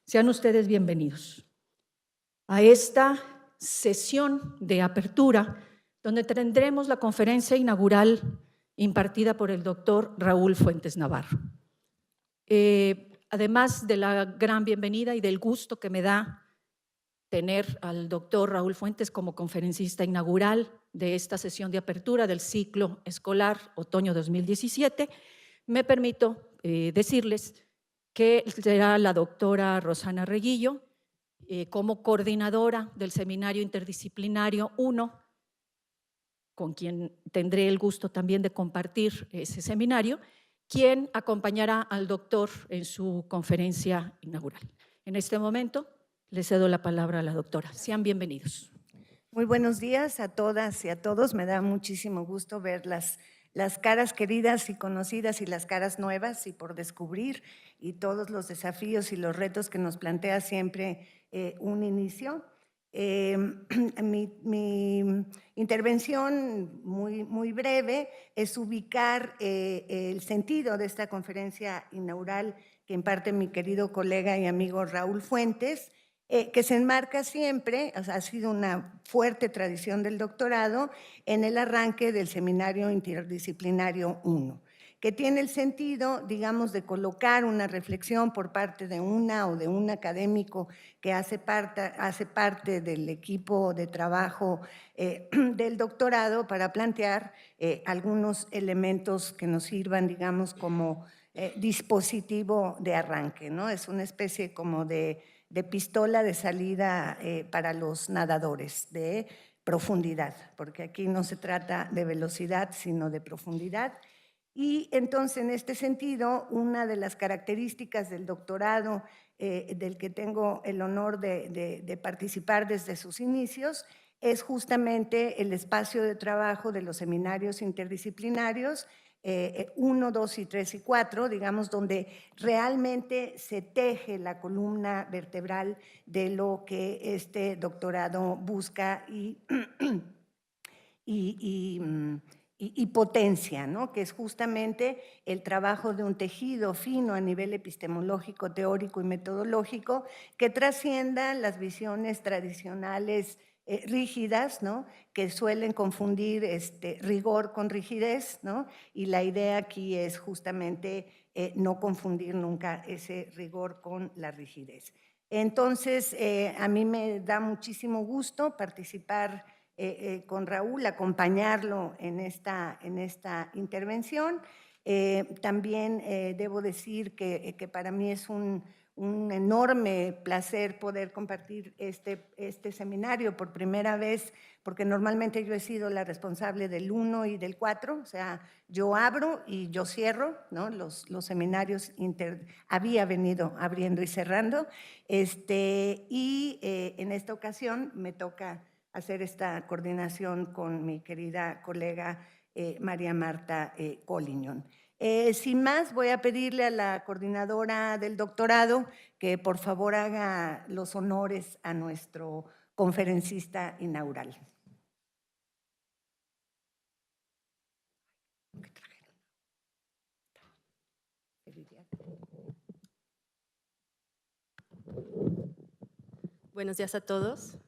Sean ustedes bienvenidos a esta sesión de apertura, donde tendremos la conferencia inaugural impartida por el doctor Raúl Fuentes Navarro. Además de la gran bienvenida y del gusto que me da tener al doctor Raúl Fuentes como conferencista inaugural de esta sesión de apertura del ciclo escolar otoño 2017, me permito decirles que será la doctora Rosana Reguillo como coordinadora del Seminario Interdisciplinario 1, con quien tendré el gusto también de compartir ese seminario, quien acompañará al doctor en su conferencia inaugural. En este momento le cedo la palabra a la doctora. Sean bienvenidos. Muy buenos días a todas y a todos. Me da muchísimo gusto ver las caras queridas y conocidas y las caras nuevas y por descubrir y todos los desafíos y los retos que nos plantea siempre un inicio. Mi intervención muy breve es ubicar el sentido de esta conferencia inaugural que imparte mi querido colega y amigo Raúl Fuentes, que se enmarca siempre, o sea, ha sido una fuerte tradición del doctorado, en el arranque del Seminario Interdisciplinario 1, que tiene el sentido, digamos, de colocar una reflexión por parte de una o de un académico que hace parte del equipo de trabajo del doctorado para plantear algunos elementos que nos sirvan, digamos, como dispositivo de arranque, ¿no? Es una especie como de pistola de salida para los nadadores, de profundidad, porque aquí no se trata de velocidad, sino de profundidad. Y entonces, en este sentido, una de las características del doctorado del que tengo el honor de participar desde sus inicios es justamente el espacio de trabajo de los seminarios interdisciplinarios 1, 2 y 3 y 4, digamos, donde realmente se teje la columna vertebral de lo que este doctorado busca y potencia, ¿no? Que es justamente el trabajo de un tejido fino a nivel epistemológico, teórico y metodológico que trascienda las visiones tradicionales rígidas, ¿no? Que suelen confundir rigor con rigidez, ¿no? Y la idea aquí es justamente no confundir nunca ese rigor con la rigidez. Entonces, a mí me da muchísimo gusto participar con Raúl, acompañarlo en esta intervención. También debo decir que para mí es un enorme placer poder compartir este seminario por primera vez, porque normalmente yo he sido la responsable del 1 y del 4, o sea, yo abro y yo cierro, ¿no? Los seminarios había venido abriendo y cerrando, y en esta ocasión me toca hacer esta coordinación con mi querida colega María Marta Collignon. Sin más, voy a pedirle a la coordinadora del doctorado que por favor haga los honores a nuestro conferencista inaugural. Buenos días a todos.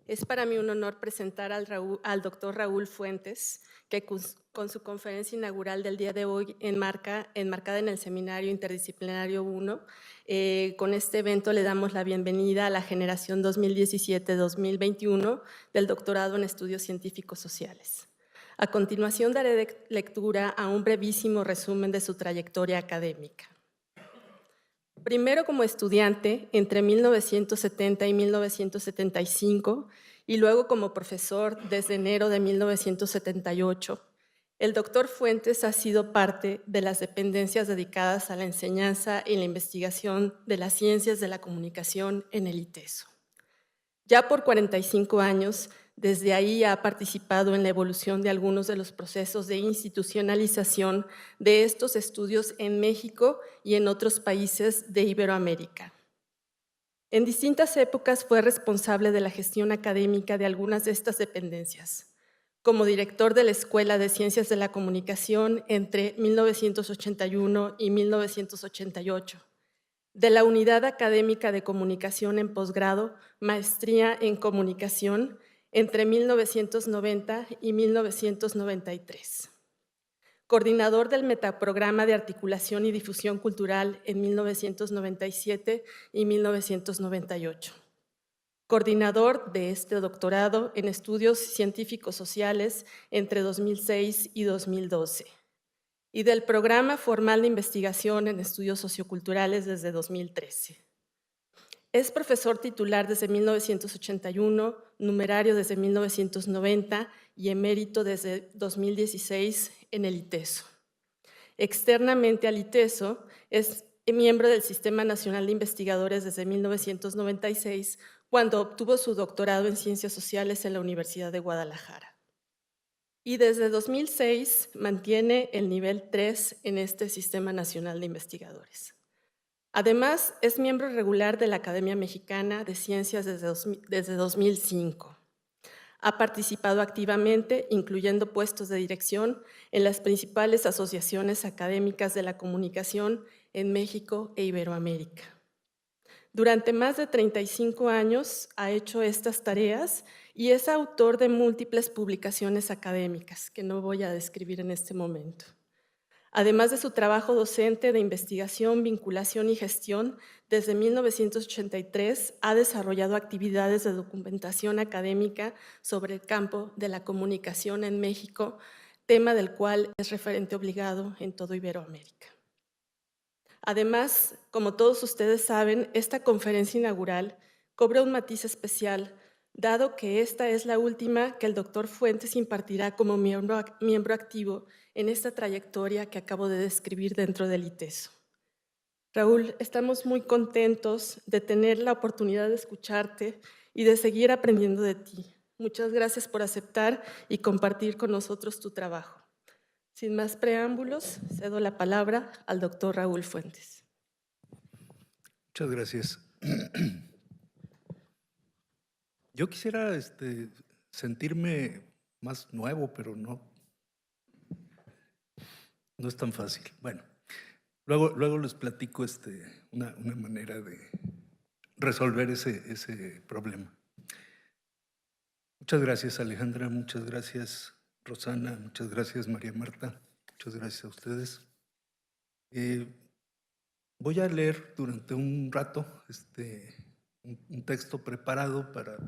Es para mí un honor presentar al doctor Raúl Fuentes, que con su conferencia inaugural del día de hoy, enmarcada en el Seminario Interdisciplinario 1, con este evento le damos la bienvenida a la generación 2017-2021 del doctorado en Estudios Científicos Sociales. A continuación daré lectura a un brevísimo resumen de su trayectoria académica. Primero como estudiante entre 1970 y 1975 y luego como profesor desde enero de 1978, el doctor Fuentes ha sido parte de las dependencias dedicadas a la enseñanza y la investigación de las ciencias de la comunicación en el ITESO. Ya por 45 años, desde ahí ha participado en la evolución de algunos de los procesos de institucionalización de estos estudios en México y en otros países de Iberoamérica. En distintas épocas fue responsable de la gestión académica de algunas de estas dependencias, como director de la Escuela de Ciencias de la Comunicación entre 1981 y 1988, de la Unidad Académica de Comunicación en Posgrado, Maestría en Comunicación, entre 1990 y 1993. Coordinador del Metaprograma de Articulación y Difusión Cultural en 1997 y 1998. Coordinador de este doctorado en Estudios Científicos Sociales entre 2006 y 2012. Y del Programa Formal de Investigación en Estudios Socioculturales desde 2013. Es profesor titular desde 1981, numerario desde 1990 y emérito desde 2016 en el ITESO. Externamente al ITESO, es miembro del Sistema Nacional de Investigadores desde 1996, cuando obtuvo su doctorado en Ciencias Sociales en la Universidad de Guadalajara. Y desde 2006 mantiene el nivel 3 en este Sistema Nacional de Investigadores. Además, es miembro regular de la Academia Mexicana de Ciencias desde 2005. Ha participado activamente, incluyendo puestos de dirección, en las principales asociaciones académicas de la comunicación en México e Iberoamérica. Durante más de 35 años ha hecho estas tareas y es autor de múltiples publicaciones académicas, que no voy a describir en este momento. Además de su trabajo docente de investigación, vinculación y gestión, desde 1983 ha desarrollado actividades de documentación académica sobre el campo de la comunicación en México, tema del cual es referente obligado en todo Iberoamérica. Además, como todos ustedes saben, esta conferencia inaugural cobra un matiz especial, dado que esta es la última que el doctor Fuentes impartirá como miembro activo en esta trayectoria que acabo de describir dentro del ITESO. Raúl, estamos muy contentos de tener la oportunidad de escucharte y de seguir aprendiendo de ti. Muchas gracias por aceptar y compartir con nosotros tu trabajo. Sin más preámbulos, cedo la palabra al doctor Raúl Fuentes. Muchas gracias. Yo quisiera sentirme más nuevo, pero no es tan fácil. Bueno, luego les platico una manera de resolver ese problema. Muchas gracias, Alejandra, muchas gracias, Rosana, muchas gracias, María Marta, muchas gracias a ustedes. Voy a leer durante un rato un texto preparado para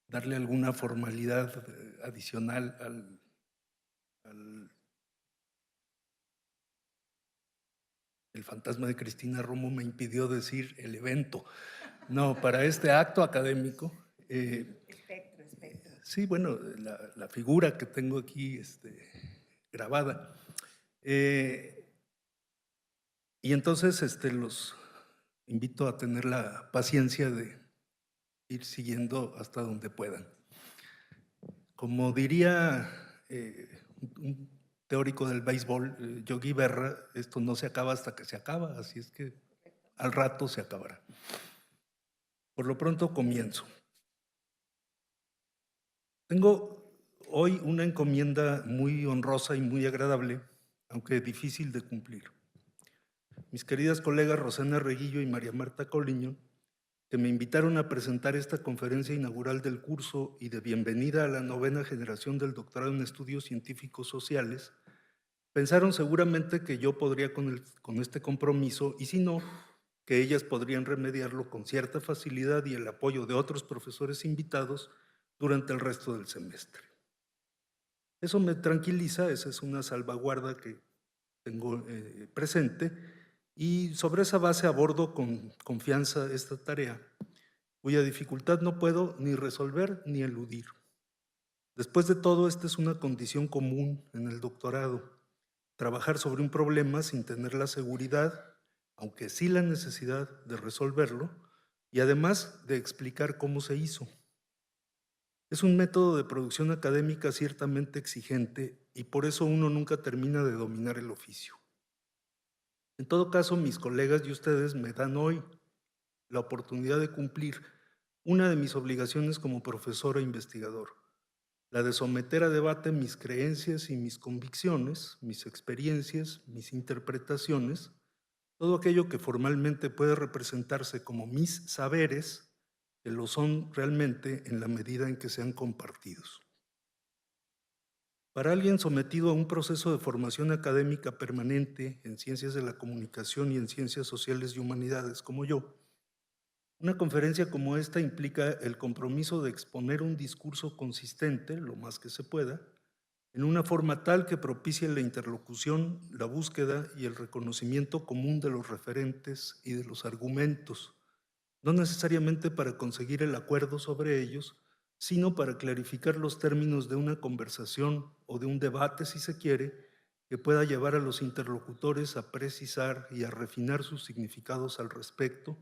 darle alguna formalidad adicional el fantasma de Cristina Romo me impidió decir el evento. No, para este acto académico. Espectro. Sí, bueno, la figura que tengo aquí grabada. Y entonces los invito a tener la paciencia de ir siguiendo hasta donde puedan. Como diría un teórico del béisbol, Yogi Berra, esto no se acaba hasta que se acaba, así es que al rato se acabará. Por lo pronto comienzo. Tengo hoy una encomienda muy honrosa y muy agradable, aunque difícil de cumplir. Mis queridas colegas Rosana Reguillo y María Marta Coliño, que me invitaron a presentar esta conferencia inaugural del curso y de bienvenida a la 9ª generación del doctorado en Estudios Científicos Sociales, pensaron seguramente que yo podría con este compromiso, y si no, que ellas podrían remediarlo con cierta facilidad y el apoyo de otros profesores invitados durante el resto del semestre. Eso me tranquiliza, esa es una salvaguarda que tengo presente, y sobre esa base abordo con confianza esta tarea, cuya dificultad no puedo ni resolver ni eludir. Después de todo, esta es una condición común en el doctorado, trabajar sobre un problema sin tener la seguridad, aunque sí la necesidad de resolverlo, y además de explicar cómo se hizo. Es un método de producción académica ciertamente exigente y por eso uno nunca termina de dominar el oficio. En todo caso, mis colegas y ustedes me dan hoy la oportunidad de cumplir una de mis obligaciones como profesor e investigador, la de someter a debate mis creencias y mis convicciones, mis experiencias, mis interpretaciones, todo aquello que formalmente puede representarse como mis saberes, que lo son realmente en la medida en que sean compartidos. Para alguien sometido a un proceso de formación académica permanente en ciencias de la comunicación y en ciencias sociales y humanidades como yo, una conferencia como esta implica el compromiso de exponer un discurso consistente, lo más que se pueda, en una forma tal que propicie la interlocución, la búsqueda y el reconocimiento común de los referentes y de los argumentos, no necesariamente para conseguir el acuerdo sobre ellos, sino para clarificar los términos de una conversación o de un debate, si se quiere, que pueda llevar a los interlocutores a precisar y a refinar sus significados al respecto,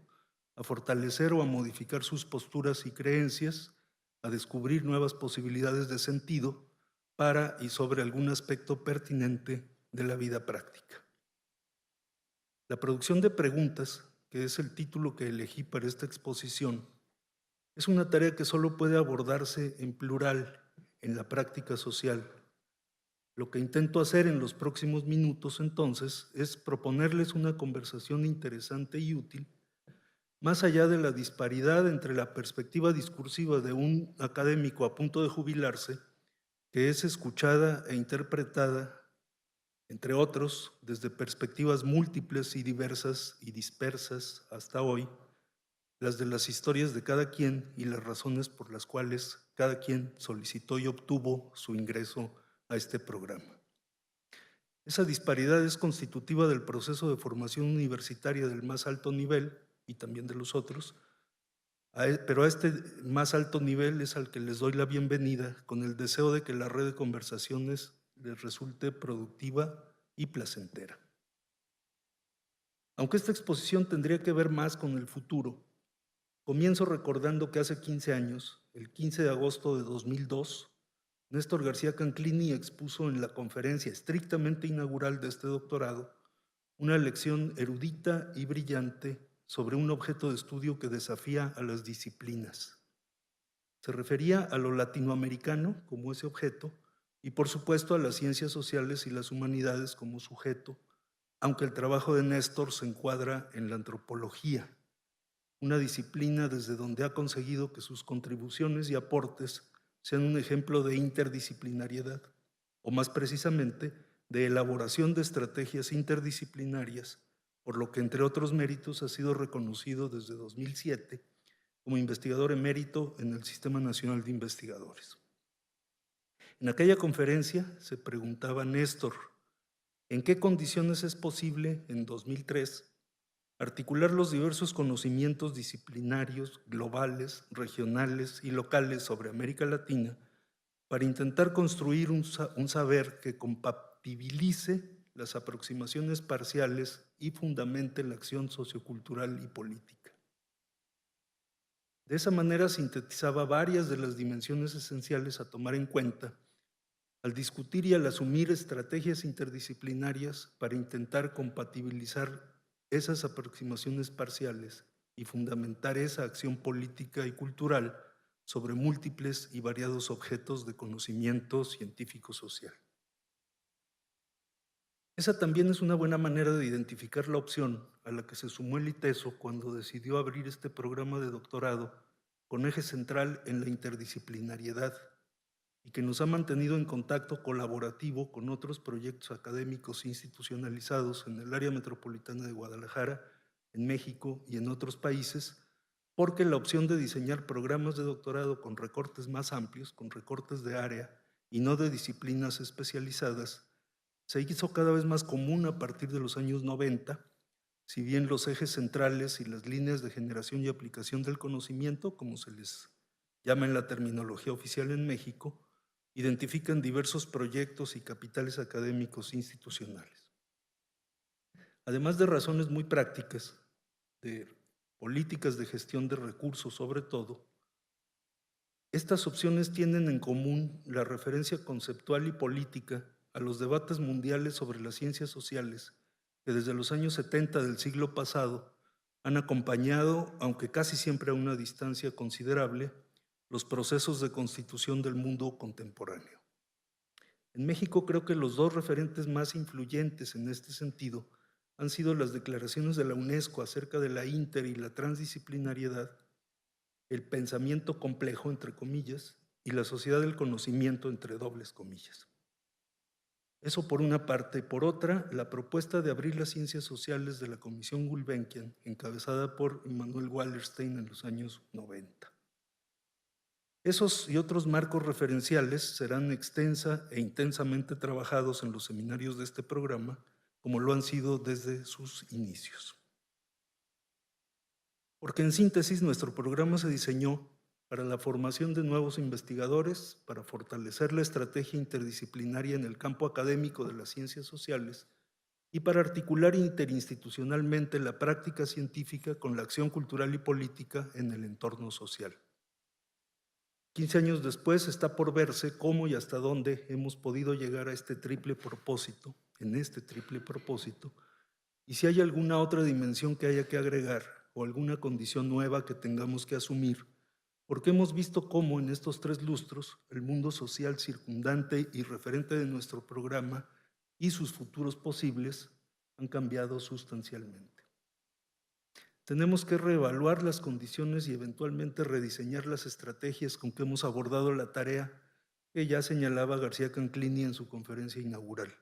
a fortalecer o a modificar sus posturas y creencias, a descubrir nuevas posibilidades de sentido para y sobre algún aspecto pertinente de la vida práctica. La producción de preguntas, que es el título que elegí para esta exposición, es una tarea que solo puede abordarse en plural en la práctica social. Lo que intento hacer en los próximos minutos, entonces, es proponerles una conversación interesante y útil, más allá de la disparidad entre la perspectiva discursiva de un académico a punto de jubilarse, que es escuchada e interpretada, entre otros, desde perspectivas múltiples y diversas y dispersas hasta hoy, las de las historias de cada quien y las razones por las cuales cada quien solicitó y obtuvo su ingreso a este programa. Esa disparidad es constitutiva del proceso de formación universitaria del más alto nivel y también de los otros, pero a este más alto nivel es al que les doy la bienvenida con el deseo de que la red de conversaciones les resulte productiva y placentera. Aunque esta exposición tendría que ver más con el futuro, comienzo recordando que hace 15 años, el 15 de agosto de 2002, Néstor García Canclini expuso en la conferencia estrictamente inaugural de este doctorado una lección erudita y brillante sobre un objeto de estudio que desafía a las disciplinas. Se refería a lo latinoamericano como ese objeto y, por supuesto, a las ciencias sociales y las humanidades como sujeto, aunque el trabajo de Néstor se encuadra en la antropología, una disciplina desde donde ha conseguido que sus contribuciones y aportes sean un ejemplo de interdisciplinariedad, o más precisamente, de elaboración de estrategias interdisciplinarias, por lo que, entre otros méritos, ha sido reconocido desde 2007 como investigador emérito en el Sistema Nacional de Investigadores. En aquella conferencia se preguntaba Néstor, ¿en qué condiciones es posible, en 2003, articular los diversos conocimientos disciplinarios, globales, regionales y locales sobre América Latina para intentar construir un saber que compatibilice las aproximaciones parciales y fundamente la acción sociocultural y política? De esa manera sintetizaba varias de las dimensiones esenciales a tomar en cuenta al discutir y al asumir estrategias interdisciplinarias para intentar compatibilizar esas aproximaciones parciales y fundamentar esa acción política y cultural sobre múltiples y variados objetos de conocimiento científico-social. Esa también es una buena manera de identificar la opción a la que se sumó el ITESO cuando decidió abrir este programa de doctorado con eje central en la interdisciplinariedad y que nos ha mantenido en contacto colaborativo con otros proyectos académicos institucionalizados en el área metropolitana de Guadalajara, en México y en otros países, porque la opción de diseñar programas de doctorado con recortes más amplios, con recortes de área y no de disciplinas especializadas, se hizo cada vez más común a partir de los años 90, si bien los ejes centrales y las líneas de generación y aplicación del conocimiento, como se les llama en la terminología oficial en México, identifican diversos proyectos y capitales académicos institucionales. Además de razones muy prácticas, de políticas de gestión de recursos sobre todo, estas opciones tienen en común la referencia conceptual y política a los debates mundiales sobre las ciencias sociales que desde los años 70 del siglo pasado han acompañado, aunque casi siempre a una distancia considerable, los procesos de constitución del mundo contemporáneo. En México creo que los dos referentes más influyentes en este sentido han sido las declaraciones de la UNESCO acerca de la inter y la transdisciplinariedad, el pensamiento complejo, entre comillas, y la sociedad del conocimiento, entre dobles comillas. Eso por una parte. Por otra, la propuesta de abrir las ciencias sociales de la Comisión Gulbenkian, encabezada por Immanuel Wallerstein en los años 90. Esos y otros marcos referenciales serán extensa e intensamente trabajados en los seminarios de este programa, como lo han sido desde sus inicios. Porque en síntesis, nuestro programa se diseñó para la formación de nuevos investigadores, para fortalecer la estrategia interdisciplinaria en el campo académico de las ciencias sociales y para articular interinstitucionalmente la práctica científica con la acción cultural y política en el entorno social. 15 años después está por verse cómo y hasta dónde hemos podido llegar a este triple propósito, y si hay alguna otra dimensión que haya que agregar o alguna condición nueva que tengamos que asumir, porque hemos visto cómo en estos 3 lustros el mundo social circundante y referente de nuestro programa y sus futuros posibles han cambiado sustancialmente. Tenemos que reevaluar las condiciones y eventualmente rediseñar las estrategias con que hemos abordado la tarea que ya señalaba García Canclini en su conferencia inaugural.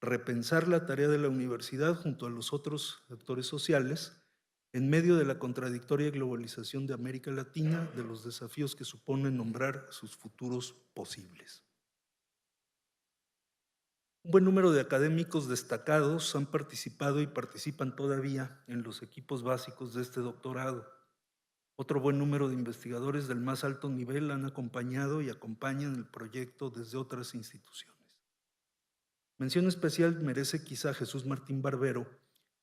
Repensar la tarea de la universidad junto a los otros actores sociales en medio de la contradictoria globalización de América Latina, de los desafíos que supone nombrar sus futuros posibles. Un buen número de académicos destacados han participado y participan todavía en los equipos básicos de este doctorado. Otro buen número de investigadores del más alto nivel han acompañado y acompañan el proyecto desde otras instituciones. Mención especial merece quizá Jesús Martín Barbero,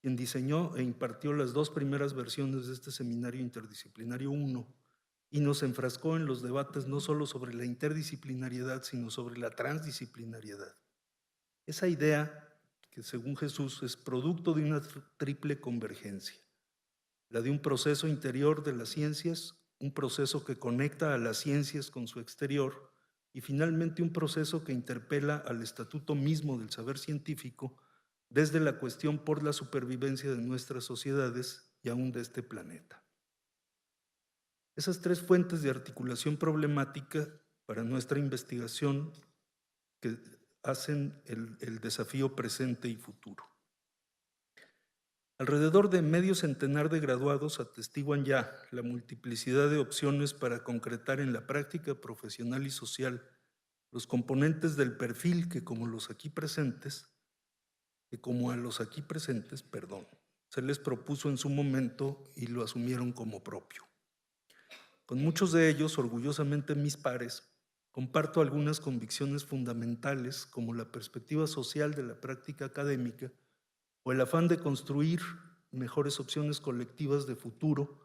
quien diseñó e impartió las 2 primeras versiones de este seminario interdisciplinario 1 y nos enfrascó en los debates no solo sobre la interdisciplinariedad, sino sobre la transdisciplinariedad. Esa idea, que según Jesús es producto de una triple convergencia, la de un proceso interior de las ciencias, un proceso que conecta a las ciencias con su exterior y finalmente un proceso que interpela al estatuto mismo del saber científico desde la cuestión por la supervivencia de nuestras sociedades y aún de este planeta. Esas 3 fuentes de articulación problemática para nuestra investigación que hacen el desafío presente y futuro. Alrededor de medio centenar de graduados atestiguan ya la multiplicidad de opciones para concretar en la práctica profesional y social los componentes del perfil que como a los aquí presentes, se les propuso en su momento y lo asumieron como propio. Con muchos de ellos, orgullosamente mis pares, comparto algunas convicciones fundamentales como la perspectiva social de la práctica académica o el afán de construir mejores opciones colectivas de futuro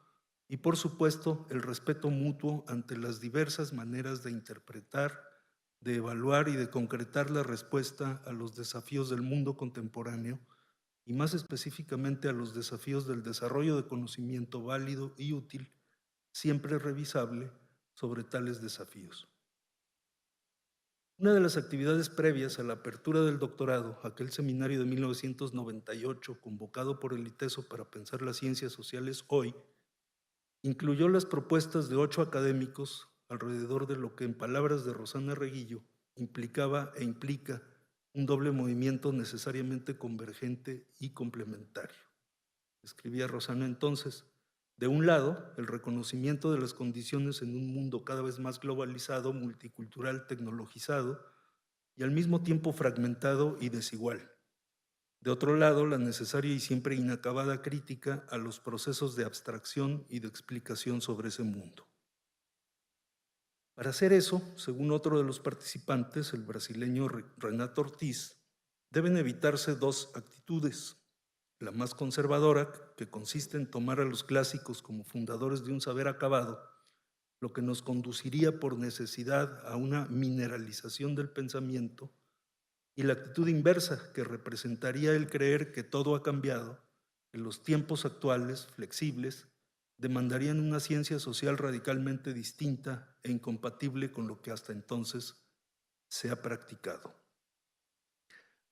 y, por supuesto, el respeto mutuo ante las diversas maneras de interpretar, de evaluar y de concretar la respuesta a los desafíos del mundo contemporáneo y más específicamente a los desafíos del desarrollo de conocimiento válido y útil, siempre revisable, sobre tales desafíos. Una de las actividades previas a la apertura del doctorado, aquel seminario de 1998 convocado por el ITESO para pensar las ciencias sociales hoy, incluyó las propuestas de 8 académicos alrededor de lo que, en palabras de Rosana Reguillo, implicaba e implica un doble movimiento necesariamente convergente y complementario. Escribía Rosana entonces: de un lado, el reconocimiento de las condiciones en un mundo cada vez más globalizado, multicultural, tecnologizado y al mismo tiempo fragmentado y desigual. De otro lado, la necesaria y siempre inacabada crítica a los procesos de abstracción y de explicación sobre ese mundo. Para hacer eso, según otro de los participantes, el brasileño Renato Ortiz, deben evitarse 2 actitudes. La más conservadora, que consiste en tomar a los clásicos como fundadores de un saber acabado, lo que nos conduciría por necesidad a una mineralización del pensamiento, y la actitud inversa, que representaría el creer que todo ha cambiado, que los tiempos actuales, flexibles, demandarían una ciencia social radicalmente distinta e incompatible con lo que hasta entonces se ha practicado.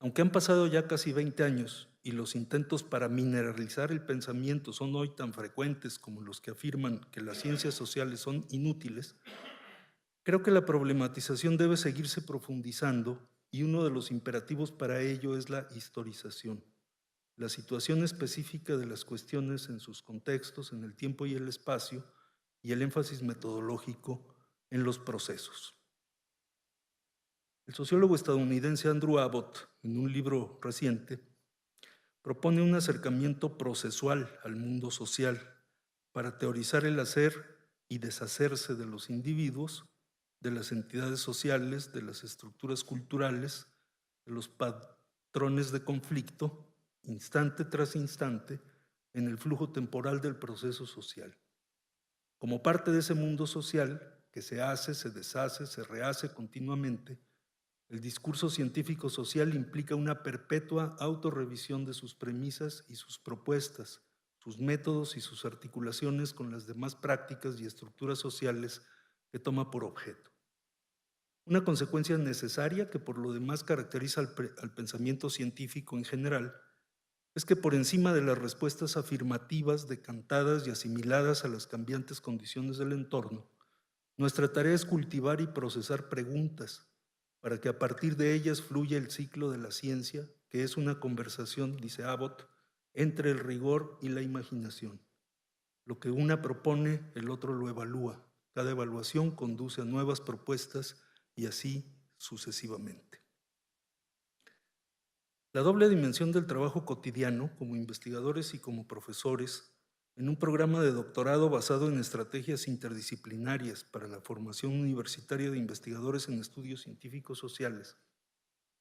Aunque han pasado ya casi 20 años y los intentos para mineralizar el pensamiento son hoy tan frecuentes como los que afirman que las ciencias sociales son inútiles, creo que la problematización debe seguirse profundizando y uno de los imperativos para ello es la historización, la situación específica de las cuestiones en sus contextos, en el tiempo y el espacio, y el énfasis metodológico en los procesos. El sociólogo estadounidense Andrew Abbott, en un libro reciente, propone un acercamiento procesual al mundo social para teorizar el hacer y deshacerse de los individuos, de las entidades sociales, de las estructuras culturales, de los patrones de conflicto, instante tras instante, en el flujo temporal del proceso social. Como parte de ese mundo social que se hace, se deshace, se rehace continuamente, el discurso científico social implica una perpetua autorrevisión de sus premisas y sus propuestas, sus métodos y sus articulaciones con las demás prácticas y estructuras sociales que toma por objeto. Una consecuencia necesaria que por lo demás caracteriza al pensamiento científico en general es que por encima de las respuestas afirmativas, decantadas y asimiladas a las cambiantes condiciones del entorno, nuestra tarea es cultivar y procesar preguntas para que a partir de ellas fluya el ciclo de la ciencia, que es una conversación, dice Abbott, entre el rigor y la imaginación. Lo que una propone, el otro lo evalúa. Cada evaluación conduce a nuevas propuestas y así sucesivamente. La doble dimensión del trabajo cotidiano, como investigadores y como profesores, en un programa de doctorado basado en estrategias interdisciplinarias para la formación universitaria de investigadores en estudios científicos sociales,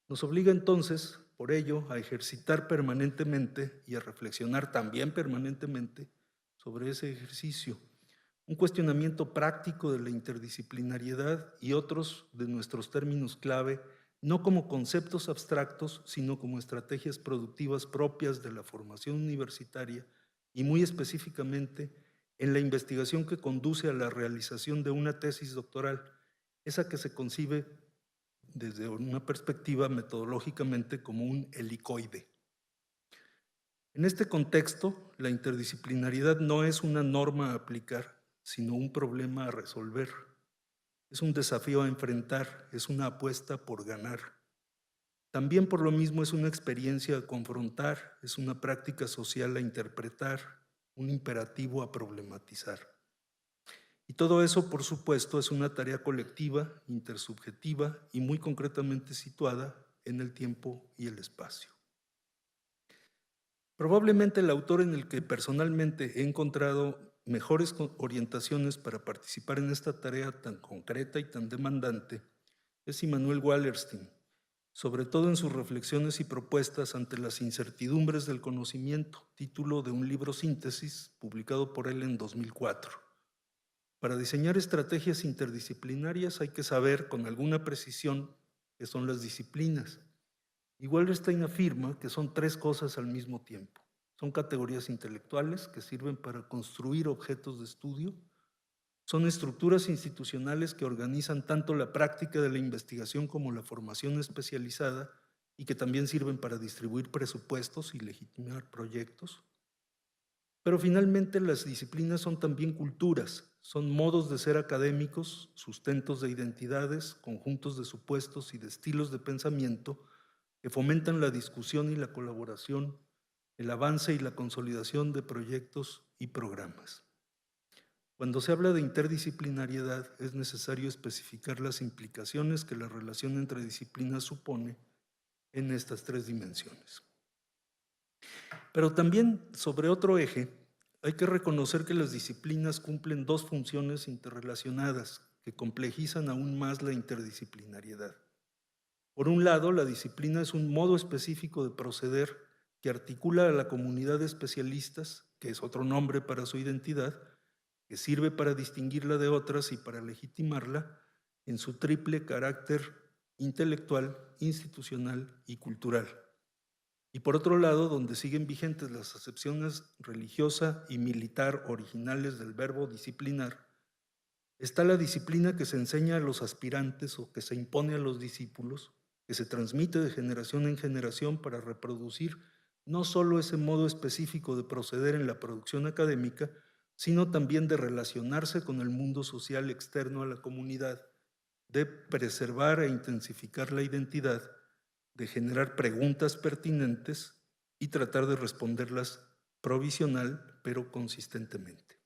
nos obliga entonces, por ello, a ejercitar permanentemente y a reflexionar también permanentemente sobre ese ejercicio, un cuestionamiento práctico de la interdisciplinariedad y otros de nuestros términos clave, no como conceptos abstractos, sino como estrategias productivas propias de la formación universitaria y muy específicamente en la investigación que conduce a la realización de una tesis doctoral, esa que se concibe desde una perspectiva metodológicamente como un helicoide. En este contexto, la interdisciplinariedad no es una norma a aplicar, sino un problema a resolver. Es un desafío a enfrentar, es una apuesta por ganar. También por lo mismo es una experiencia a confrontar, es una práctica social a interpretar, un imperativo a problematizar. Y todo eso, por supuesto, es una tarea colectiva, intersubjetiva y muy concretamente situada en el tiempo y el espacio. Probablemente el autor en el que personalmente he encontrado mejores orientaciones para participar en esta tarea tan concreta y tan demandante es Immanuel Wallerstein, sobre todo en sus reflexiones y propuestas ante las incertidumbres del conocimiento, título de un libro síntesis publicado por él en 2004. Para diseñar estrategias interdisciplinarias hay que saber con alguna precisión qué son las disciplinas. Y Wallerstein afirma que son tres cosas al mismo tiempo. Son categorías intelectuales que sirven para construir objetos de estudio, son estructuras institucionales que organizan tanto la práctica de la investigación como la formación especializada y que también sirven para distribuir presupuestos y legitimar proyectos. Pero finalmente las disciplinas son también culturas, son modos de ser académicos, sustentos de identidades, conjuntos de supuestos y de estilos de pensamiento que fomentan la discusión y la colaboración, el avance y la consolidación de proyectos y programas. Cuando se habla de interdisciplinariedad, es necesario especificar las implicaciones que la relación entre disciplinas supone en estas tres dimensiones. Pero también sobre otro eje, hay que reconocer que las disciplinas cumplen dos funciones interrelacionadas que complejizan aún más la interdisciplinariedad. Por un lado, la disciplina es un modo específico de proceder que articula a la comunidad de especialistas, que es otro nombre para su identidad, que sirve para distinguirla de otras y para legitimarla en su triple carácter intelectual, institucional y cultural. Y por otro lado, donde siguen vigentes las acepciones religiosa y militar originales del verbo disciplinar, está la disciplina que se enseña a los aspirantes o que se impone a los discípulos, que se transmite de generación en generación para reproducir no solo ese modo específico de proceder en la producción académica, sino también de relacionarse con el mundo social externo a la comunidad, de preservar e intensificar la identidad, de generar preguntas pertinentes y tratar de responderlas provisional pero consistentemente.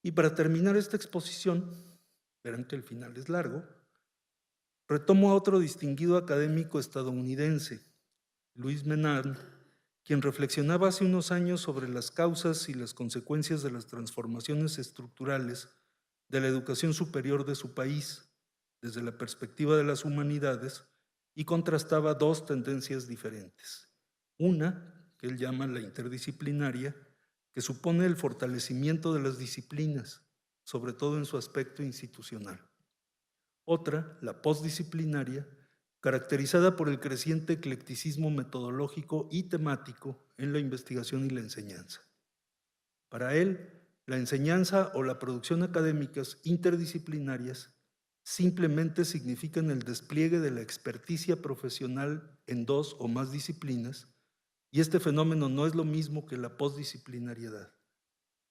Y para terminar esta exposición, verán que el final es largo, retomo a otro distinguido académico estadounidense, Louis Menand, quien reflexionaba hace unos años sobre las causas y las consecuencias de las transformaciones estructurales de la educación superior de su país, desde la perspectiva de las humanidades, y contrastaba dos tendencias diferentes. Una, que él llama la interdisciplinaria, que supone el fortalecimiento de las disciplinas, sobre todo en su aspecto institucional. Otra, la postdisciplinaria, caracterizada por el creciente eclecticismo metodológico y temático en la investigación y la enseñanza. Para él, la enseñanza o la producción académicas interdisciplinarias simplemente significan el despliegue de la experticia profesional en dos o más disciplinas, y este fenómeno no es lo mismo que la postdisciplinariedad,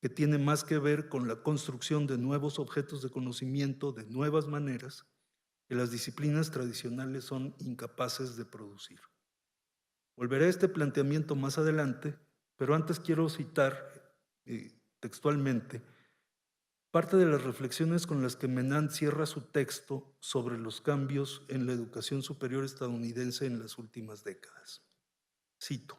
que tiene más que ver con la construcción de nuevos objetos de conocimiento de nuevas maneras que las disciplinas tradicionales son incapaces de producir. Volveré a este planteamiento más adelante, pero antes quiero citar textualmente parte de las reflexiones con las que Menand cierra su texto sobre los cambios en la educación superior estadounidense en las últimas décadas. Cito: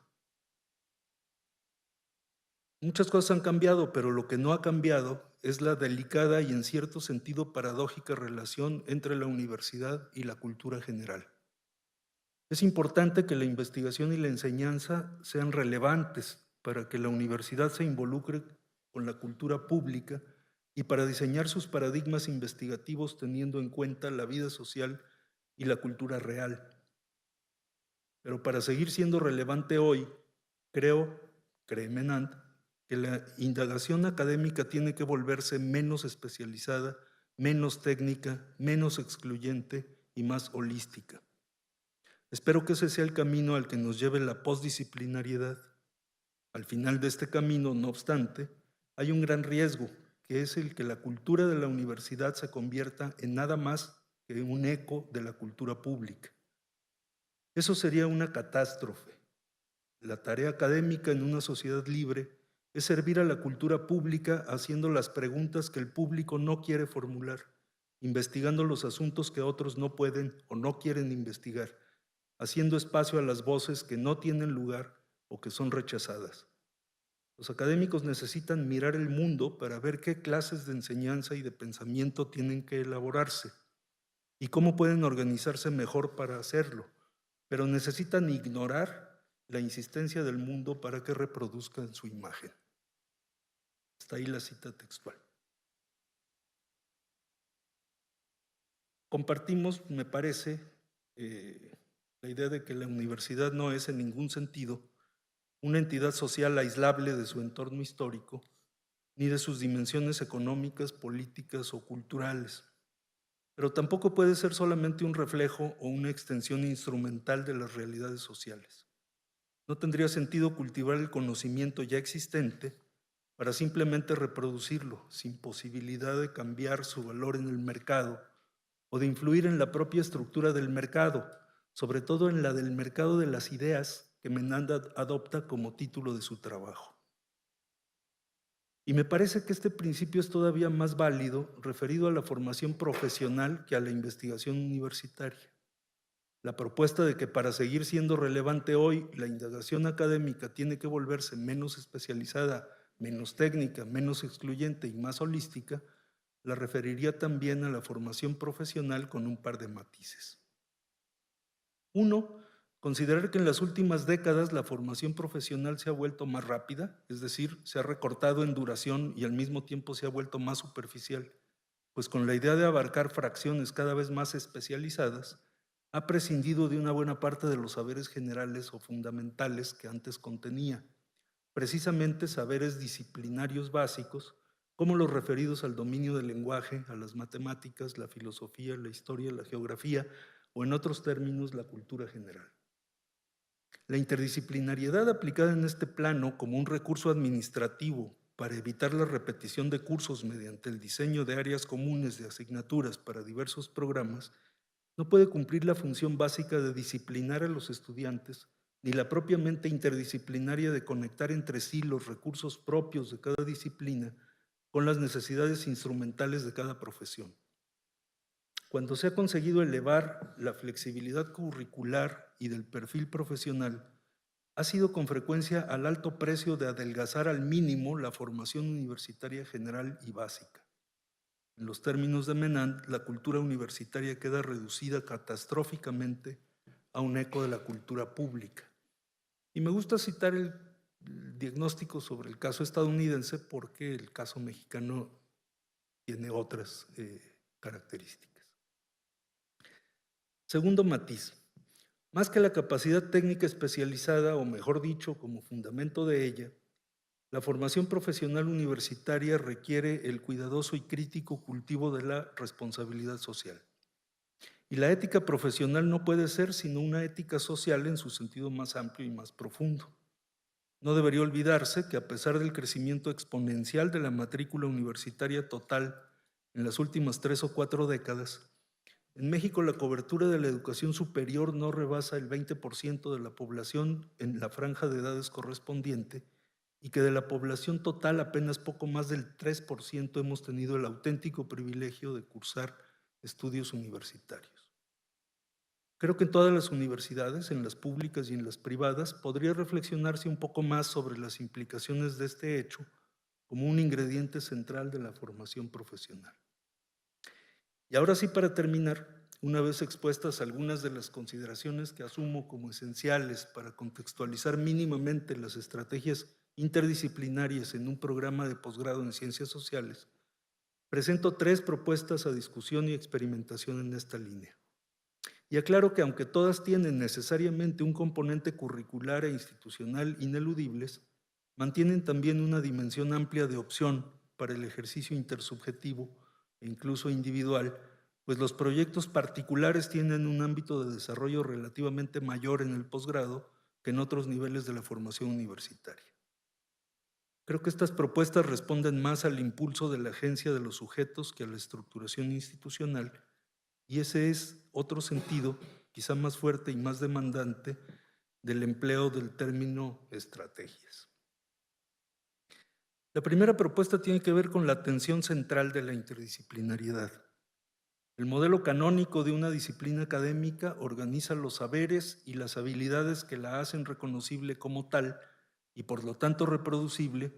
muchas cosas han cambiado, pero lo que no ha cambiado es la delicada y en cierto sentido paradójica relación entre la universidad y la cultura general. Es importante que la investigación y la enseñanza sean relevantes para que la universidad se involucre con la cultura pública y para diseñar sus paradigmas investigativos teniendo en cuenta la vida social y la cultura real. Pero para seguir siendo relevante hoy, cree Menand, que la indagación académica tiene que volverse menos especializada, menos técnica, menos excluyente y más holística. Espero que ese sea el camino al que nos lleve la postdisciplinariedad. Al final de este camino, no obstante, hay un gran riesgo, que es el que la cultura de la universidad se convierta en nada más que un eco de la cultura pública. Eso sería una catástrofe. La tarea académica en una sociedad libre es servir a la cultura pública haciendo las preguntas que el público no quiere formular, investigando los asuntos que otros no pueden o no quieren investigar, haciendo espacio a las voces que no tienen lugar o que son rechazadas. Los académicos necesitan mirar el mundo para ver qué clases de enseñanza y de pensamiento tienen que elaborarse y cómo pueden organizarse mejor para hacerlo, pero necesitan ignorar la insistencia del mundo para que reproduzcan su imagen. Hasta ahí la cita textual. Compartimos, me parece, la idea de que la universidad no es en ningún sentido una entidad social aislable de su entorno histórico, ni de sus dimensiones económicas, políticas o culturales. Pero tampoco puede ser solamente un reflejo o una extensión instrumental de las realidades sociales. No tendría sentido cultivar el conocimiento ya existente para simplemente reproducirlo, sin posibilidad de cambiar su valor en el mercado o de influir en la propia estructura del mercado, sobre todo en la del mercado de las ideas que Menand adopta como título de su trabajo. Y me parece que este principio es todavía más válido referido a la formación profesional que a la investigación universitaria. La propuesta de que para seguir siendo relevante hoy, la indagación académica tiene que volverse menos especializada, menos técnica, menos excluyente y más holística, la referiría también a la formación profesional con un par de matices. Uno, considerar que en las últimas décadas la formación profesional se ha vuelto más rápida, es decir, se ha recortado en duración y al mismo tiempo se ha vuelto más superficial, pues con la idea de abarcar fracciones cada vez más especializadas, ha prescindido de una buena parte de los saberes generales o fundamentales que antes contenía, precisamente saberes disciplinarios básicos, como los referidos al dominio del lenguaje, a las matemáticas, la filosofía, la historia, la geografía, o en otros términos, la cultura general. La interdisciplinariedad aplicada en este plano como un recurso administrativo para evitar la repetición de cursos mediante el diseño de áreas comunes de asignaturas para diversos programas, no puede cumplir la función básica de disciplinar a los estudiantes, ni la propiamente interdisciplinaria de conectar entre sí los recursos propios de cada disciplina con las necesidades instrumentales de cada profesión. Cuando se ha conseguido elevar la flexibilidad curricular y del perfil profesional, ha sido con frecuencia al alto precio de adelgazar al mínimo la formación universitaria general y básica. En los términos de Menand, la cultura universitaria queda reducida catastróficamente a un eco de la cultura pública. Y me gusta citar el diagnóstico sobre el caso estadounidense porque el caso mexicano tiene otras características. Segundo matiz, más que la capacidad técnica especializada, o mejor dicho, como fundamento de ella, la formación profesional universitaria requiere el cuidadoso y crítico cultivo de la responsabilidad social. Y la ética profesional no puede ser sino una ética social en su sentido más amplio y más profundo. No debería olvidarse que a pesar del crecimiento exponencial de la matrícula universitaria total en las últimas 3 o 4 décadas, en México la cobertura de la educación superior no rebasa el 20% de la población en la franja de edades correspondiente y que de la población total apenas poco más del 3% hemos tenido el auténtico privilegio de cursar estudios universitarios. Creo que en todas las universidades, en las públicas y en las privadas, podría reflexionarse un poco más sobre las implicaciones de este hecho como un ingrediente central de la formación profesional. Y ahora sí, para terminar, una vez expuestas algunas de las consideraciones que asumo como esenciales para contextualizar mínimamente las estrategias interdisciplinarias en un programa de posgrado en Ciencias Sociales, presento 3 propuestas a discusión y experimentación en esta línea. Y aclaro que aunque todas tienen necesariamente un componente curricular e institucional ineludibles, mantienen también una dimensión amplia de opción para el ejercicio intersubjetivo e incluso individual, pues los proyectos particulares tienen un ámbito de desarrollo relativamente mayor en el posgrado que en otros niveles de la formación universitaria. Creo que estas propuestas responden más al impulso de la agencia de los sujetos que a la estructuración institucional, y ese es otro sentido, quizá más fuerte y más demandante, del empleo del término estrategias. La primera propuesta tiene que ver con la atención central de la interdisciplinariedad. El modelo canónico de una disciplina académica organiza los saberes y las habilidades que la hacen reconocible como tal y por lo tanto reproducible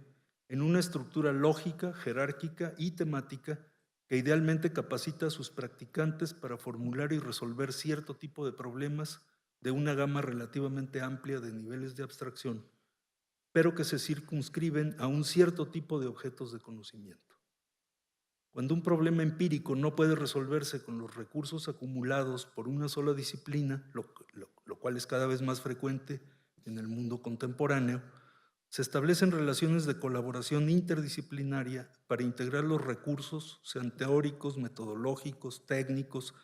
en una estructura lógica, jerárquica y temática que idealmente capacita a sus practicantes para formular y resolver cierto tipo de problemas de una gama relativamente amplia de niveles de abstracción, pero que se circunscriben a un cierto tipo de objetos de conocimiento. Cuando un problema empírico no puede resolverse con los recursos acumulados por una sola disciplina, lo cual es cada vez más frecuente en el mundo contemporáneo, se establecen relaciones de colaboración interdisciplinaria para integrar los recursos, sean teóricos, metodológicos, técnicos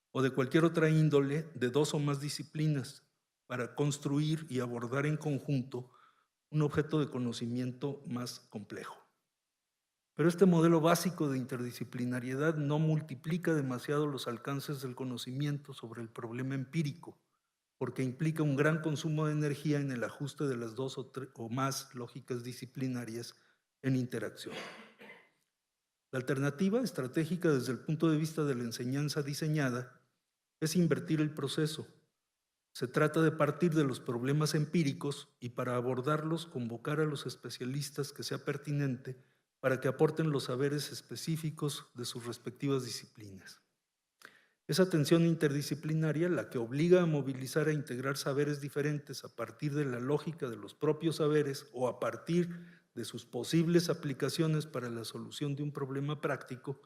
o de cualquier otra índole de 2 o más disciplinas, para construir y abordar en conjunto un objeto de conocimiento más complejo. Pero este modelo básico de interdisciplinariedad no multiplica demasiado los alcances del conocimiento sobre el problema empírico, porque implica un gran consumo de energía en el ajuste de las 2 o más lógicas disciplinarias en interacción. La alternativa estratégica desde el punto de vista de la enseñanza diseñada es invertir el proceso. Se trata de partir de los problemas empíricos y para abordarlos convocar a los especialistas que sea pertinente para que aporten los saberes específicos de sus respectivas disciplinas. Esa atención interdisciplinaria, la que obliga a movilizar e integrar saberes diferentes a partir de la lógica de los propios saberes o a partir de sus posibles aplicaciones para la solución de un problema práctico,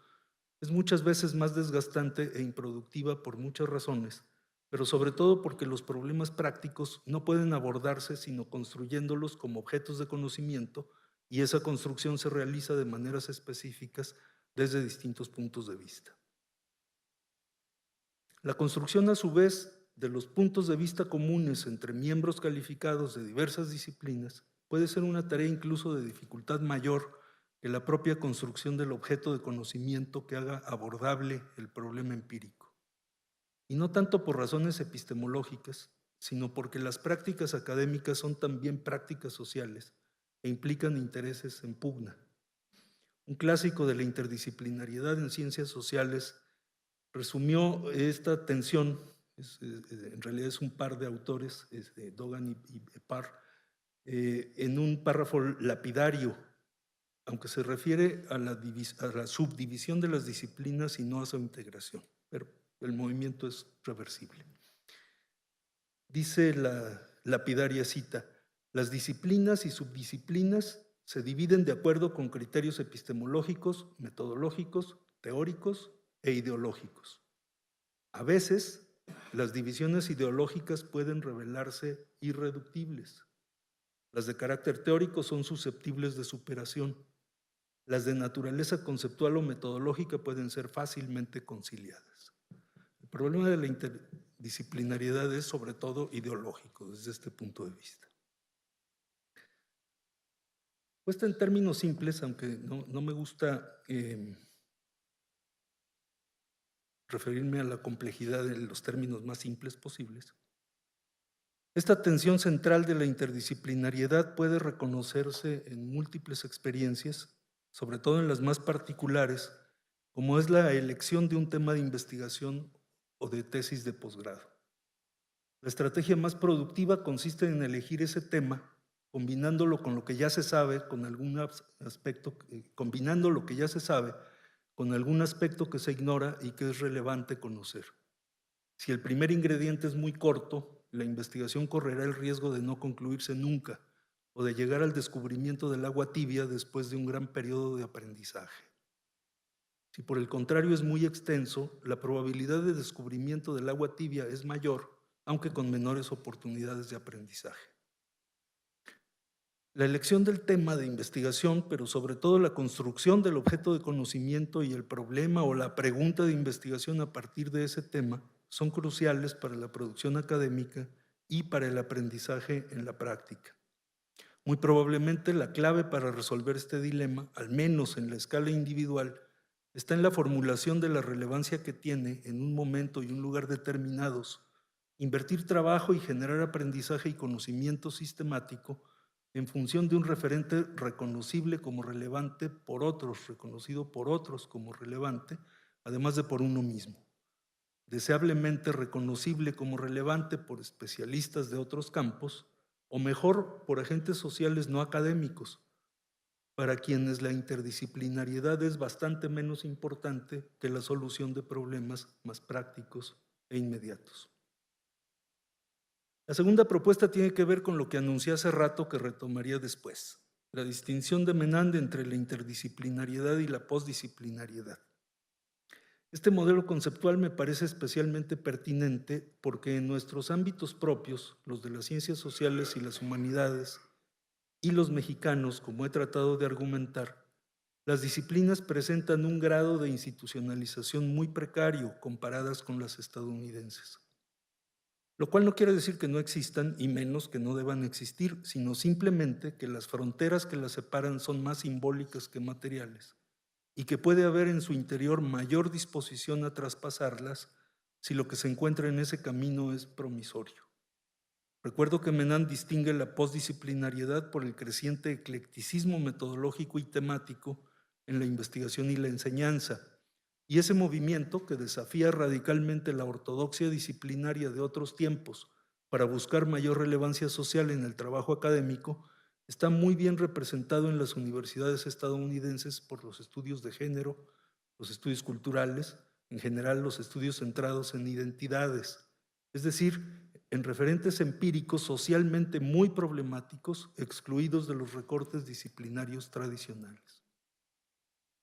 es muchas veces más desgastante e improductiva por muchas razones, pero sobre todo porque los problemas prácticos no pueden abordarse sino construyéndolos como objetos de conocimiento, y esa construcción se realiza de maneras específicas desde distintos puntos de vista. La construcción, a su vez, de los puntos de vista comunes entre miembros calificados de diversas disciplinas puede ser una tarea incluso de dificultad mayor que la propia construcción del objeto de conocimiento que haga abordable el problema empírico. Y no tanto por razones epistemológicas, sino porque las prácticas académicas son también prácticas sociales e implican intereses en pugna. Un clásico de la interdisciplinariedad en ciencias sociales resumió esta tensión, en realidad es un par de autores, Dogan y Parr, en un párrafo lapidario, aunque se refiere a la subdivisión de las disciplinas y no a su integración, pero el movimiento es reversible. Dice la lapidaria cita: las disciplinas y subdisciplinas se dividen de acuerdo con criterios epistemológicos, metodológicos, teóricos e ideológicos. A veces, las divisiones ideológicas pueden revelarse irreductibles. Las de carácter teórico son susceptibles de superación. Las de naturaleza conceptual o metodológica pueden ser fácilmente conciliadas. El problema de la interdisciplinariedad es sobre todo ideológico desde este punto de vista. Puesta en términos simples, aunque no me gusta referirme a la complejidad en los términos más simples posibles, esta tensión central de la interdisciplinariedad puede reconocerse en múltiples experiencias, sobre todo en las más particulares, como es la elección de un tema de investigación o de tesis de posgrado. La estrategia más productiva consiste en elegir ese tema, combinándolo con lo que ya se sabe, con algún aspecto, combinando lo que ya se sabe con algún aspecto que se ignora y que es relevante conocer. Si el primer ingrediente es muy corto, la investigación correrá el riesgo de no concluirse nunca o de llegar al descubrimiento del agua tibia después de un gran periodo de aprendizaje. Si por el contrario es muy extenso, la probabilidad de descubrimiento del agua tibia es mayor, aunque con menores oportunidades de aprendizaje. La elección del tema de investigación, pero sobre todo la construcción del objeto de conocimiento y el problema o la pregunta de investigación a partir de ese tema, son cruciales para la producción académica y para el aprendizaje en la práctica. Muy probablemente la clave para resolver este dilema, al menos en la escala individual, está en la formulación de la relevancia que tiene en un momento y un lugar determinados invertir trabajo y generar aprendizaje y conocimiento sistemático en función de un referente reconocible como relevante por otros, reconocido por otros como relevante, además de por uno mismo. Deseablemente reconocible como relevante por especialistas de otros campos, o mejor, por agentes sociales no académicos, para quienes la interdisciplinariedad es bastante menos importante que la solución de problemas más prácticos e inmediatos. La segunda propuesta tiene que ver con lo que anuncié hace rato que retomaría después, la distinción de Menand entre la interdisciplinariedad y la postdisciplinariedad. Este modelo conceptual me parece especialmente pertinente porque en nuestros ámbitos propios, los de las ciencias sociales y las humanidades, y los mexicanos, como he tratado de argumentar, las disciplinas presentan un grado de institucionalización muy precario comparadas con las estadounidenses. Lo cual no quiere decir que no existan y menos que no deban existir, sino simplemente que las fronteras que las separan son más simbólicas que materiales y que puede haber en su interior mayor disposición a traspasarlas si lo que se encuentra en ese camino es promisorio. Recuerdo que Menand distingue la postdisciplinariedad por el creciente eclecticismo metodológico y temático en la investigación y la enseñanza, y ese movimiento que desafía radicalmente la ortodoxia disciplinaria de otros tiempos para buscar mayor relevancia social en el trabajo académico está muy bien representado en las universidades estadounidenses por los estudios de género, los estudios culturales, en general los estudios centrados en identidades, es decir, en referentes empíricos socialmente muy problemáticos, excluidos de los recortes disciplinarios tradicionales.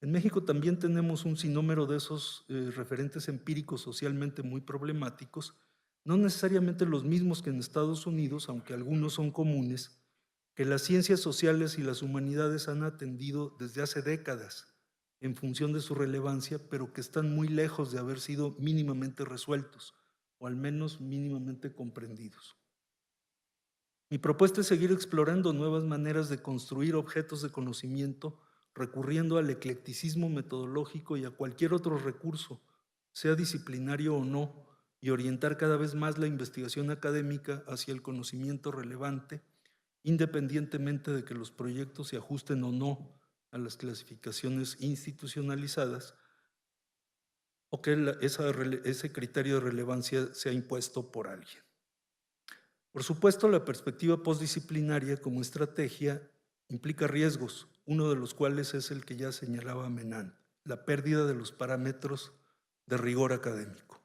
En México también tenemos un sinnúmero de esos referentes empíricos socialmente muy problemáticos, no necesariamente los mismos que en Estados Unidos, aunque algunos son comunes, que las ciencias sociales y las humanidades han atendido desde hace décadas, en función de su relevancia, pero que están muy lejos de haber sido mínimamente resueltos, o al menos mínimamente comprendidos. Mi propuesta es seguir explorando nuevas maneras de construir objetos de conocimiento, recurriendo al eclecticismo metodológico y a cualquier otro recurso, sea disciplinario o no, y orientar cada vez más la investigación académica hacia el conocimiento relevante, independientemente de que los proyectos se ajusten o no a las clasificaciones institucionalizadas o que ese criterio de relevancia sea impuesto por alguien. Por supuesto, la perspectiva postdisciplinaria como estrategia implica riesgos, uno de los cuales es el que ya señalaba Menán, la pérdida de los parámetros de rigor académico.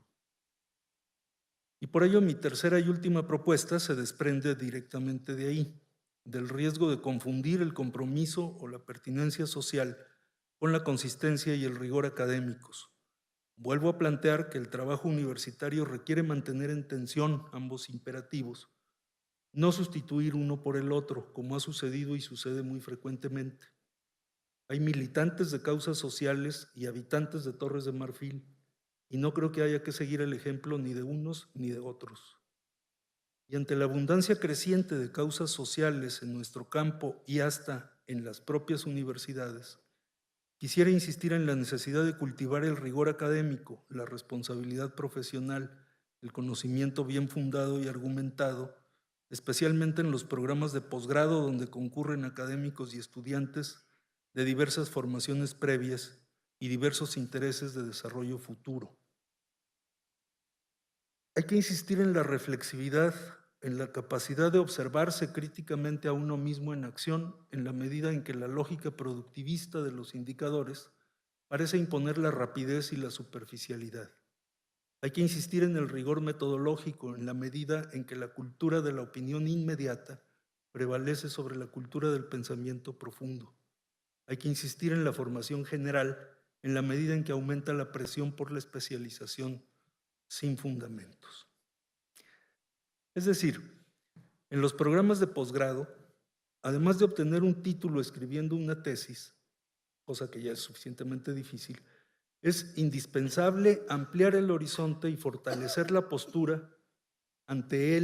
Y por ello mi tercera y última propuesta se desprende directamente de ahí, del riesgo de confundir el compromiso o la pertinencia social con la consistencia y el rigor académicos. Vuelvo a plantear que el trabajo universitario requiere mantener en tensión ambos imperativos, no sustituir uno por el otro, como ha sucedido y sucede muy frecuentemente. Hay militantes de causas sociales y habitantes de Torres de Marfil, y no creo que haya que seguir el ejemplo ni de unos ni de otros. Y ante la abundancia creciente de causas sociales en nuestro campo y hasta en las propias universidades, quisiera insistir en la necesidad de cultivar el rigor académico, la responsabilidad profesional, el conocimiento bien fundado y argumentado, especialmente en los programas de posgrado donde concurren académicos y estudiantes de diversas formaciones previas y diversos intereses de desarrollo futuro. Hay que insistir en la reflexividad, en la capacidad de observarse críticamente a uno mismo en acción, en la medida en que la lógica productivista de los indicadores parece imponer la rapidez y la superficialidad. Hay que insistir en el rigor metodológico, en la medida en que la cultura de la opinión inmediata prevalece sobre la cultura del pensamiento profundo. Hay que insistir en la formación general, en la medida en que aumenta la presión por la especialización sin fundamentos. Es decir, en los programas de posgrado, además de obtener un título escribiendo una tesis, cosa que ya es suficientemente difícil, es indispensable ampliar el horizonte y fortalecer la postura ante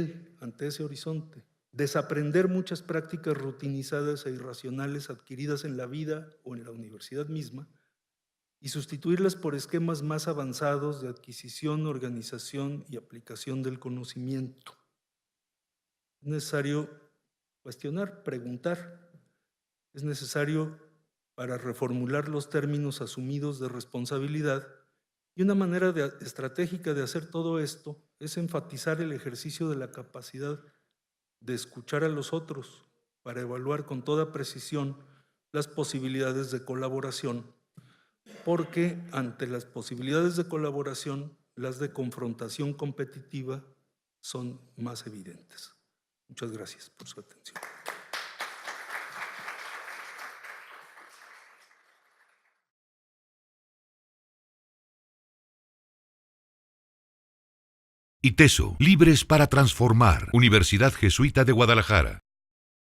ese horizonte, desaprender muchas prácticas rutinizadas e irracionales adquiridas en la vida o en la universidad misma y sustituirlas por esquemas más avanzados de adquisición, organización y aplicación del conocimiento. Es necesario cuestionar, preguntar. Es necesario para reformular los términos asumidos de responsabilidad, y una manera estratégica de hacer todo esto es enfatizar el ejercicio de la capacidad de escuchar a los otros para evaluar con toda precisión las posibilidades de colaboración, porque ante las posibilidades de colaboración, las de confrontación competitiva son más evidentes. Muchas gracias por su atención. ITESO, libres para transformar. Universidad Jesuita de Guadalajara.